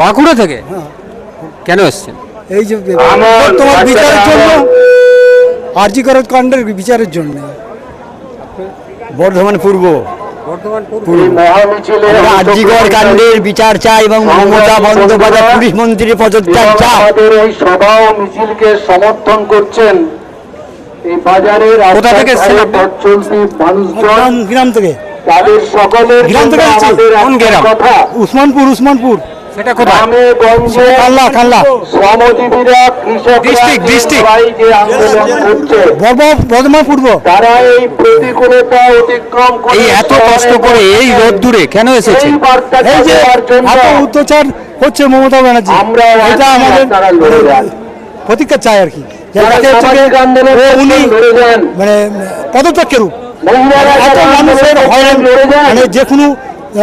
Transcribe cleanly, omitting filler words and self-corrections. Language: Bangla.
বাঁকুড়া থেকে কেন এসছেন? এই যে তোমার বিচারের জন্য, আরজি কর কাণ্ডের বিচারের জন্য। বর্ধমান পূর্ব আরজিকর কাণ্ডের বিচার চাই এবং মমতা বন্দ্যোপাধ্যায় পুলিশ মন্ত্রীর পদত্যাগ চাই। এই সভা ও মিছিলকে সমর্থন করছেন এই বাজারের কোথা থেকে এসেছেন আপনি? চলতি মানুষজন, গ্রাম থেকে, তাদের সকলের গ্রাম থেকে এসেছি। কোন গ্রাম? কথা উসমানপুর সেটা কোথায়? গ্রামে গঞ্জে কাল্লা শ্রমজীবীরা, কৃষকরা District. সবাই যে আন্দোলন করছে, বর্ধমান পূর্ব। তারা এই প্রতিকূলতা অতিক্রম করে এই এত কষ্ট করে এই রোদ্দুরে কেন এসেছেন? এই বার্তাটা এই যে দেওয়ার জন্য এত অত্যাচার হচ্ছে মমতা ব্যানার্জি, আমরা এটা আমাদের তারা লড়ে যান। প্রতিজ্ঞা চাই আর কি। যারা যাতে হচ্ছে সামাজিক আন্দোলন উনি লড়ে যান, মানে পদত্যাগ করুক। মহিলারা এত যারা মানুষের আন্দোলন হয়রান, লড়ে যান, মানে যে কোনো